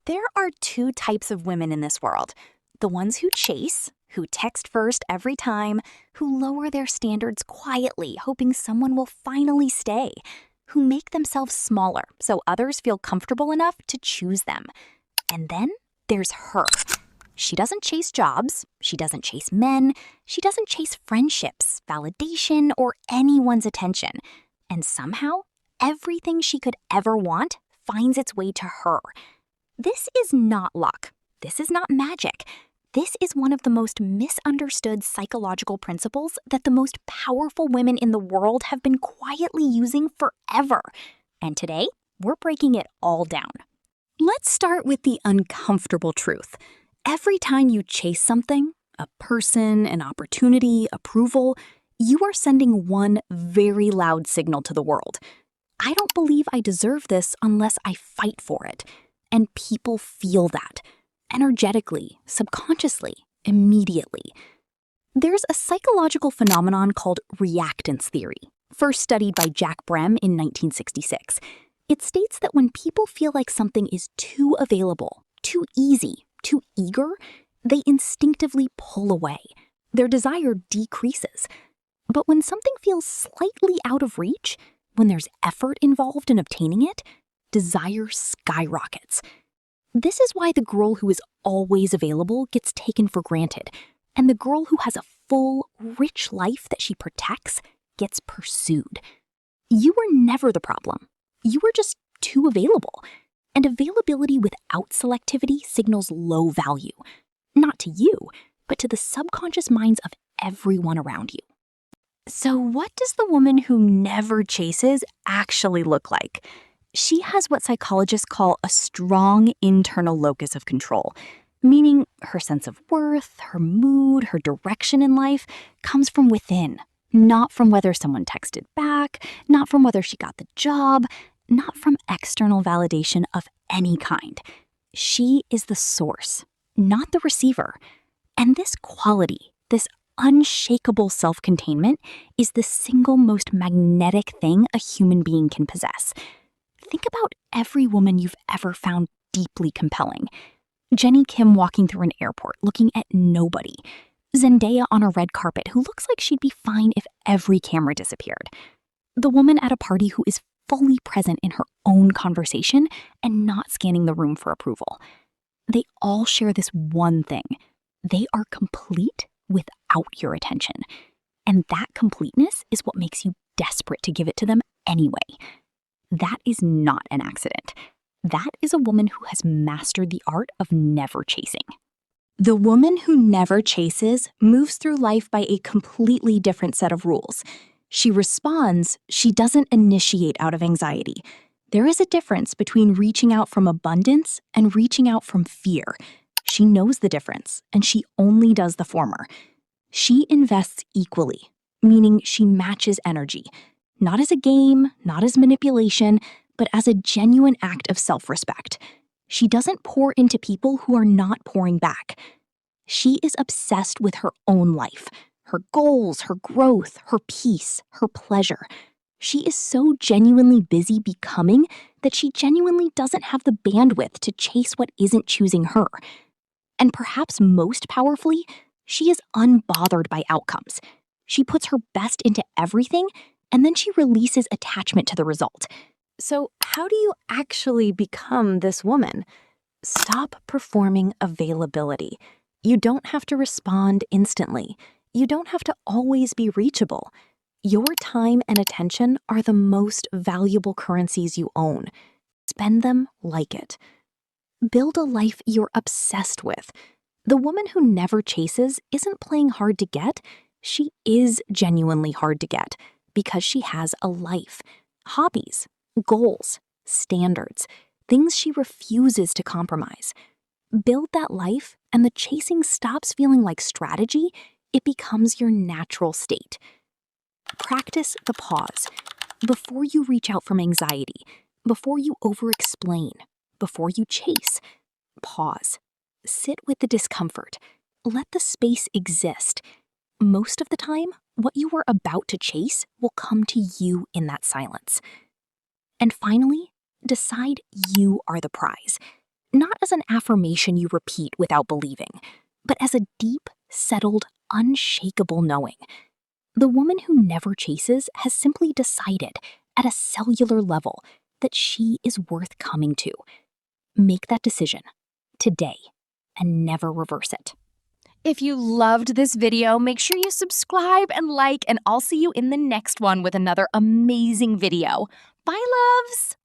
There are two types of women in this world. The ones who chase, who text first every time, who lower their standards quietly, hoping someone will finally stay, who make themselves smaller so others feel comfortable enough to choose them. And then there's her. She doesn't chase jobs, she doesn't chase men, she doesn't chase friendships, validation, or anyone's attention. And somehow, everything she could ever want finds its way to her. This is not luck. This is not magic. This is one of the most misunderstood psychological principles that the most powerful women in the world have been quietly using forever. And today, we're breaking it all down. Let's start with the uncomfortable truth. Every time you chase something, a person, an opportunity, approval, you are sending one very loud signal to the world. I don't believe I deserve this unless I fight for it. And people feel that, energetically, subconsciously, immediately. There's a psychological phenomenon called reactance theory, first studied by Jack Brem in 1966. It states that when people feel like something is too available, too easy, too eager, they instinctively pull away. Their desire decreases. But when something feels slightly out of reach, when there's effort involved in obtaining it, desire skyrockets. This is why the girl who is always available gets taken for granted, and the girl who has a full, rich life that she protects gets pursued. You were never the problem. You were just too available. And availability without selectivity signals low value. Not to you, but to the subconscious minds of everyone around you. So what does the woman who never chases actually look like? She has what psychologists call a strong internal locus of control, meaning her sense of worth, her mood, her direction in life comes from within, not from whether someone texted back, not from whether she got the job, not from external validation of any kind. She is the source, not the receiver. And this quality, this unshakable self-containment, is the single most magnetic thing a human being can possess. Think about every woman you've ever found deeply compelling. Jenny Kim walking through an airport looking at nobody. Zendaya on a red carpet who looks like she'd be fine if every camera disappeared. The woman at a party who is fully present in her own conversation and not scanning the room for approval. They all share this one thing. They are complete without your attention. And that completeness is what makes you desperate to give it to them anyway. That is not an accident. That is a woman who has mastered the art of never chasing. The woman who never chases moves through life by a completely different set of rules. She responds, she doesn't initiate out of anxiety. There is a difference between reaching out from abundance and reaching out from fear. She knows the difference, and she only does the former. She invests equally, meaning she matches energy. Not as a game, not as manipulation, but as a genuine act of self-respect. She doesn't pour into people who are not pouring back. She is obsessed with her own life, her goals, her growth, her peace, her pleasure. She is so genuinely busy becoming that she genuinely doesn't have the bandwidth to chase what isn't choosing her. And perhaps most powerfully, she is unbothered by outcomes. She puts her best into everything, and then she releases attachment to the result. So how do you actually become this woman? Stop performing availability. You don't have to respond instantly. You don't have to always be reachable. Your time and attention are the most valuable currencies you own. Spend them like it. Build a life you're obsessed with. The woman who never chases isn't playing hard to get. She is genuinely hard to get because she has a life, hobbies, goals, standards, things she refuses to compromise. Build that life, and the chasing stops feeling like strategy. It becomes your natural state. Practice the pause. Before you reach out from anxiety, before you over-explain, before you chase, pause. Sit with the discomfort. Let the space exist. Most of the time, what you are about to chase will come to you in that silence. And finally, decide you are the prize. not as an affirmation you repeat without believing, but as a deep, settled, unshakable knowing. The woman who never chases has simply decided, at a cellular level, that she is worth coming to. Make that decision today and never reverse it. If you loved this video, make sure you subscribe and like, and I'll see you in the next one with another amazing video. Bye, loves!